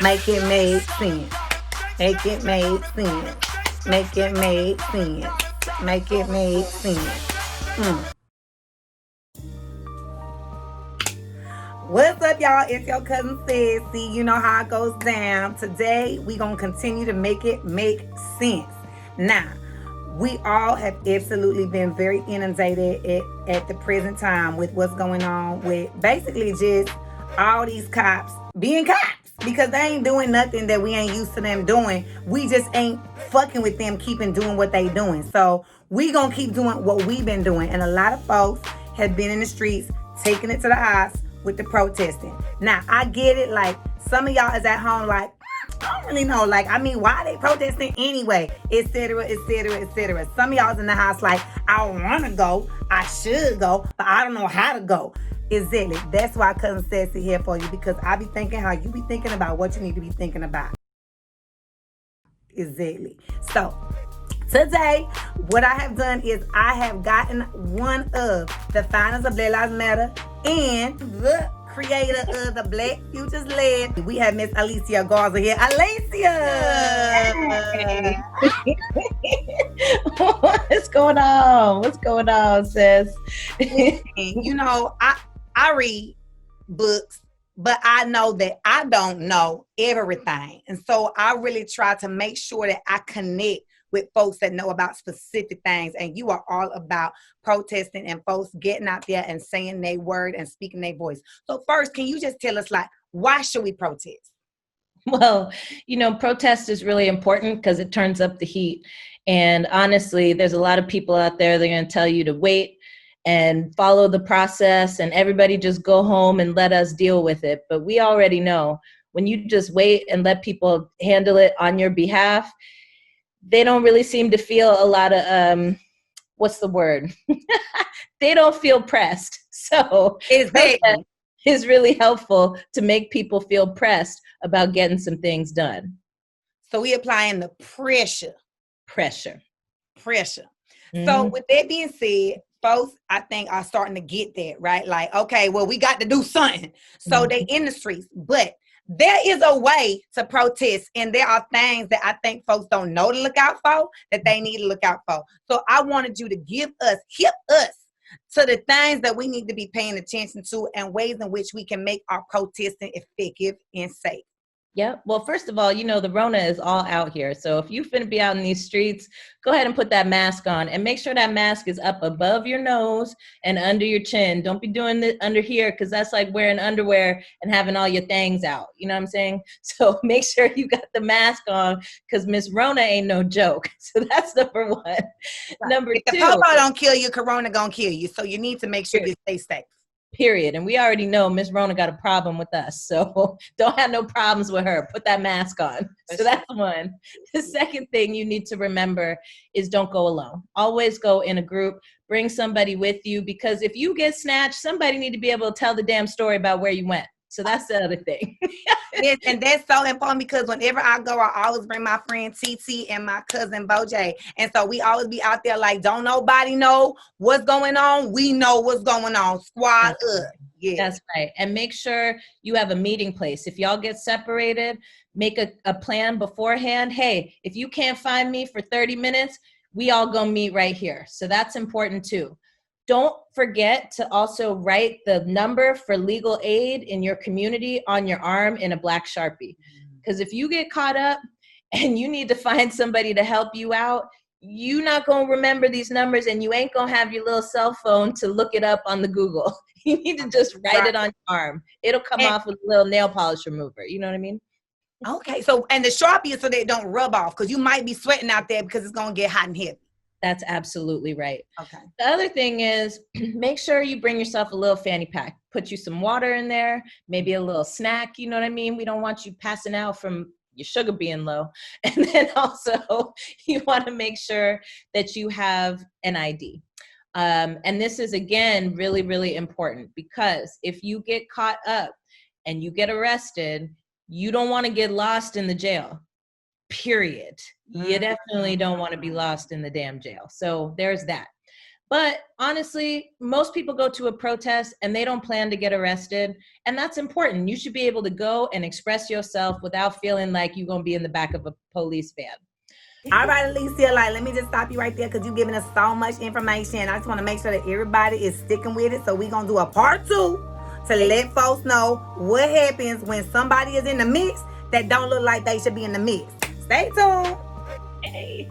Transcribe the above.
Make it make sense. Make it make sense. Make it make sense. Make it make sense. Mm. What's up, y'all? It's your cousin Sassy. You know how it goes down. Today, we going to continue to make it make sense. Now, we all have absolutely been very inundated at the present time with what's going on with basically just all these cops being cops because they ain't doing nothing that we ain't used to them doing. We just ain't fucking with them keeping doing what they doing. So we gonna keep doing what we've been doing. And a lot of folks have been in the streets taking it to the eyes with the protesting. Now, I get it. Like, some of y'all is at home like, I don't really know. Like, I mean, why are they protesting anyway? Etc., etc., etc. Some of y'all's in the house like, I want to go. I should go, but I don't know how to go. Exactly. That's why Cousin Sassy here for you, because I be thinking how you be thinking about what you need to be thinking about. Exactly. So, today, what I have done is I have gotten one of the founders of Black Lives Matter and the creator of the Black Futures Led. We have Miss Alicia Garza here. Alicia! Hey. What's going on? What's going on, sis? You know, I read books, but I know that I don't know everything. And so I really try to make sure that I connect with folks that know about specific things. And you are all about protesting and folks getting out there and saying their word and speaking their voice. So first, can you just tell us, like, why should we protest? Well, protest is really important because it turns up the heat. And honestly, there's a lot of people out there that are going to tell you to wait and follow the process and everybody just go home and let us deal with it. But we already know when you just wait and let people handle it on your behalf, they don't really seem to feel a lot of, what's the word? They don't feel pressed. So Exactly. is really helpful to make people feel pressed about getting some things done. So we applying the pressure. Mm-hmm. So with that being said, folks, I think are starting to get that, right? Like, okay, well, we got to do something. So they in the streets, but there is a way to protest, and there are things that I think folks don't know to look out for that they need to look out for. So I wanted you to hip us to the things that we need to be paying attention to and ways in which we can make our protesting effective and safe. Yeah. Well, first of all, the Rona is all out here. So if you finna be out in these streets, go ahead and put that mask on and make sure that mask is up above your nose and under your chin. Don't be doing it under here because that's like wearing underwear and having all your things out. You know what I'm saying? So make sure you got the mask on because Miss Rona ain't no joke. So that's number one. Right. Number if two. If the popo don't kill you, Corona gonna kill you. So you need to make sure you stay safe. Period. And we already know Miss Rona got a problem with us. So don't have no problems with her. Put that mask on. So that's one. The second thing you need to remember is don't go alone. Always go in a group. Bring somebody with you because if you get snatched, somebody need to be able to tell the damn story about where you went. So that's the other thing. Yes, and that's so important because whenever I go, I always bring my friend TT and my cousin Boj. And so we always be out there like, don't nobody know what's going on. We know what's going on. Squad up. Yeah. That's right. And make sure you have a meeting place. If y'all get separated, make a plan beforehand. Hey, if you can't find me for 30 minutes, we all go meet right here. So that's important too. Don't forget to also write the number for legal aid in your community on your arm in a black Sharpie. Because if you get caught up and you need to find somebody to help you out, you're not going to remember these numbers and you ain't going to have your little cell phone to look it up on the Google. You need to just write it on your arm. It'll come off with a little nail polish remover. You know what I mean? Okay. So, and the Sharpie is so they don't rub off because you might be sweating out there because it's going to get hot and heavy. That's absolutely right. Okay. The other thing is make sure you bring yourself a little fanny pack. Put you some water in there, maybe a little snack. You know what I mean? We don't want you passing out from your sugar being low. And then also you want to make sure that you have an ID. And this is, again, really, really important because if you get caught up and you get arrested, you don't want to get lost in the jail. Period. You definitely don't want to be lost in the damn jail. So there's that. But honestly, most people go to a protest and they don't plan to get arrested. And that's important. You should be able to go and express yourself without feeling like you're going to be in the back of a police van. All right, Alicia, like, let me just stop you right there because you're giving us so much information. I just want to make sure that everybody is sticking with it. So we're going to do a part 2 to let folks know what happens when somebody is in the mix that don't look like they should be in the mix. Stay tuned. Hey.